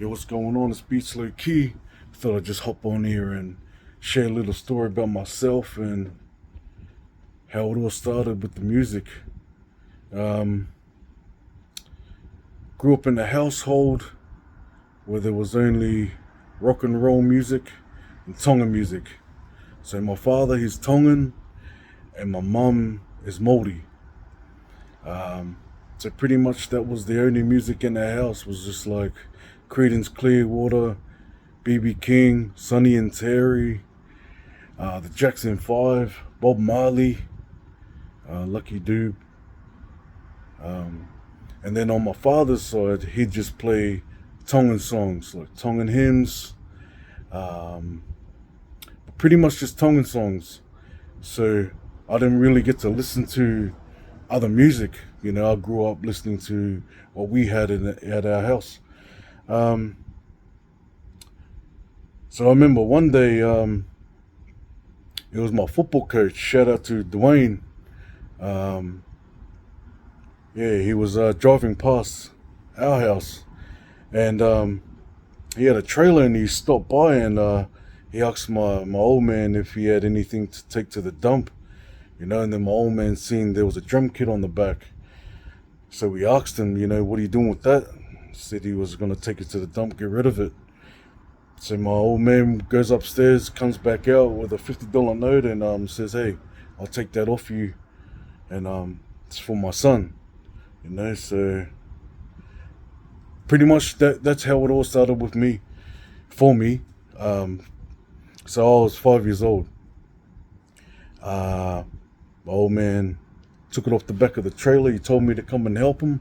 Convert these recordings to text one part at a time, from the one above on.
Yo, what's going on? It's Beatz.Lowkey. Thought I'd just hop on here and share a little story about myself and how it all started with the music. Um, Grew up in a household where there was only rock and roll music and Tongan music. So my father, he's Tongan, and my mum is Māori. Um, so pretty much that was the only music in the house was just like Creedence Clearwater, BB King, Sonny and Terry, the Jackson 5, Bob Marley, Lucky Dube. Um, and then on my father's side, he'd just play Tongan songs, like Tongan hymns, um, pretty much just Tongan songs. So I didn't really get to listen to other music. I grew up listening to what we had at our house. Um, so I remember one day, it was my football coach. Shout out to Dwayne. Um, yeah, he was driving past our house, and he had a trailer, and he stopped by, and he asked my old man if he had anything to take to the dump. And then my old man seen there was a drum kit on the back. So we asked him, what are you doing with that? He said he was going to take it to the dump, get rid of it. So my old man goes upstairs, comes back out with a $50 note, and says, "Hey, I'll take that off you, and it's for my son." So pretty much that's how it all started with me, for me. Um, so I was 5 years old. My old man took it off the back of the trailer. He told me to come and help him.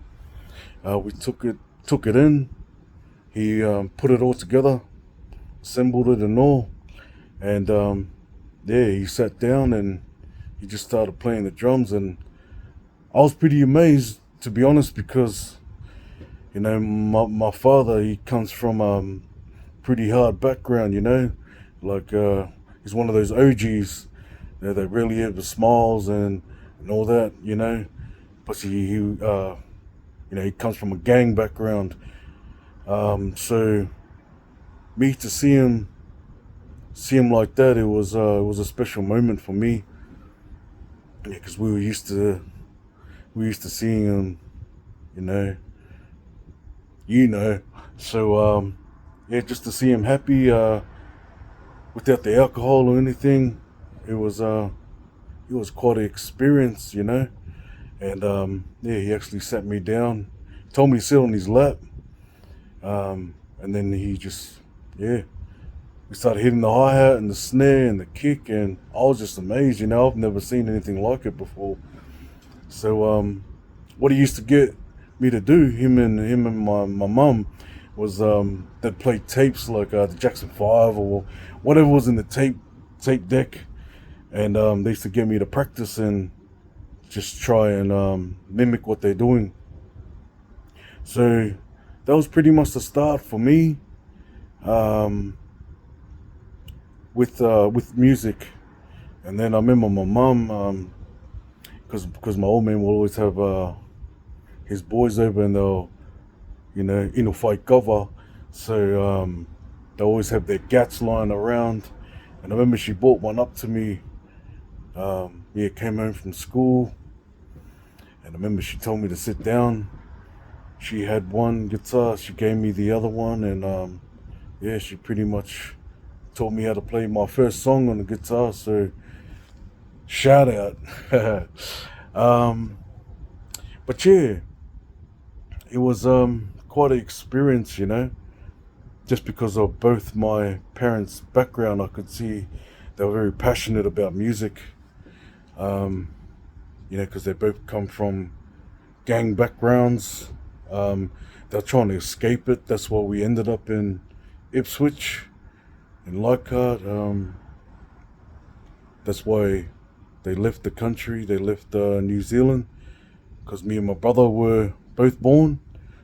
We took it in. He put it all together, assembled it and all, and yeah, he sat down and he just started playing the drums, and I was pretty amazed, to be honest, because my father, he comes from pretty hard background, like he's one of those OGs that really ever smiles and all that, but he comes from a gang background. So me to see him like that, it was a special moment for me, because we used to seeing him, you know, you know. So yeah, just to see him happy without the alcohol or anything, it was quite an experience. And yeah, he actually sat me down, told me to sit on his lap, and then he just, yeah, we started hitting the hi hat and the snare and the kick, and I was just amazed. I've never seen anything like it before. So what he used to get me to do, him and my mum, was they'd play tapes like the Jackson 5 or whatever was in the tape deck, and they used to get me to practice and just try and mimic what they're doing. So that was pretty much the start for me, um, with music. And then I remember my mum, because my old man will always have his boys over, and they'll, fight cover. So they always have their gats lying around. And I remember she brought one up to me. Yeah, came home from school, and I remember she told me to sit down. She had one guitar, she gave me the other one, and yeah, she pretty much taught me how to play my first song on the guitar. So shout out. um, but yeah, it was quite an experience, just because of both my parents' background. I could see they were very passionate about music, um, because they both come from gang backgrounds. They're trying to escape it. That's why we ended up in Ipswich, in Leichhardt. That's why they left the country. They left New Zealand, because me and my brother were both born.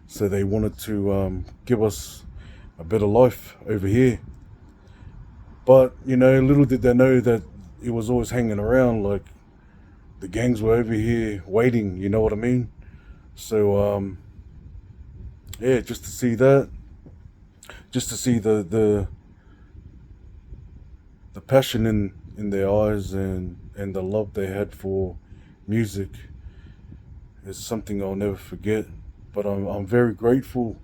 So they wanted to give us a better life over here. But, little did they know that it was always hanging around, like the gangs were over here waiting, you know what I mean? So, yeah, just to see that. just to see the passion in their eyes and the love they had for music is something I'll never forget. But I'm very grateful,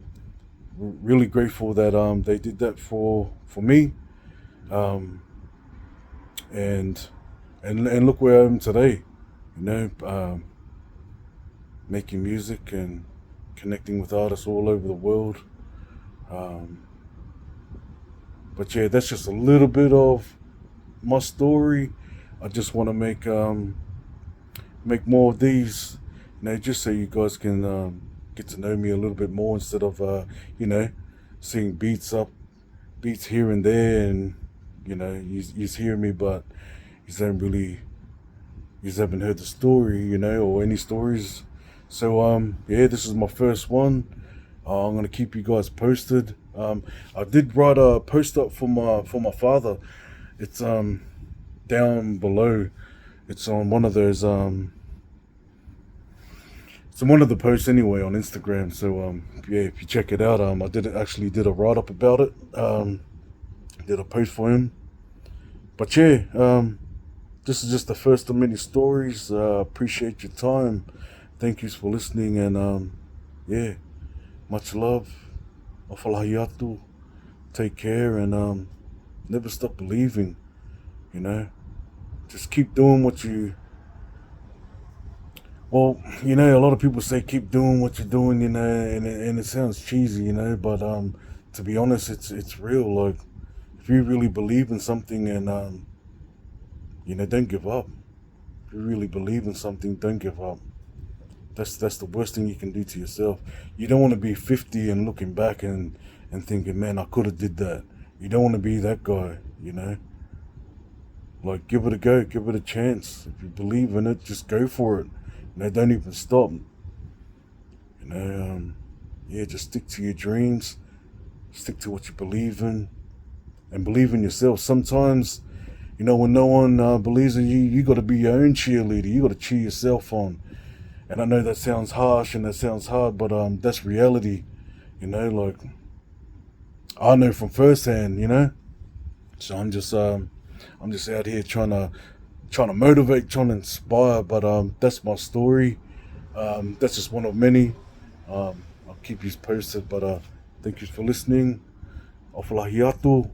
really grateful that they did that for me, um, and and look where I am today, you know, making music and connecting with artists all over the world. Um, but yeah, that's just a little bit of my story. I just want to make more of these, you know, just so you guys can get to know me a little bit more instead of you know, seeing beats here and there, and you know, you hear me, but you don't really, you haven't heard the story, you know, or any stories. So yeah, this is my first one. I'm gonna keep you guys posted. I did write a post up for my father. It's down below. It's on one of those it's on one of the posts anyway on Instagram. So yeah, if you check it out, I actually did a write up about it. Did a post for him. But yeah, this is just the first of many stories. Appreciate your time. Thank you for listening, and yeah, much love. Ofa Lahi Atu. Take care, and never stop believing. You know, just keep doing what you. Well, you know, a lot of people say keep doing what you're doing, you know, and it sounds cheesy, you know, but to be honest, it's real. Like, if you really believe in something, and you know, don't give up. If you really believe in something, don't give up. That's the worst thing you can do to yourself. You don't want to be 50 and looking back and thinking, man, I could have did that. You don't want to be that guy, you know. Like, give it a go, give it a chance. If you believe in it, just go for it. You know, don't even stop. You know, yeah, just stick to your dreams, stick to what you believe in, and believe in yourself. Sometimes, you know, when no one believes in you, you got to be your own cheerleader. You got to cheer yourself on. And I know that sounds harsh and that sounds hard, but that's reality. You know, like, I know from firsthand. You know, so I'm just out here trying to motivate, trying to inspire. But that's my story. That's just one of many. I'll keep you posted. But thank you for listening. Ofa Lahi Atu.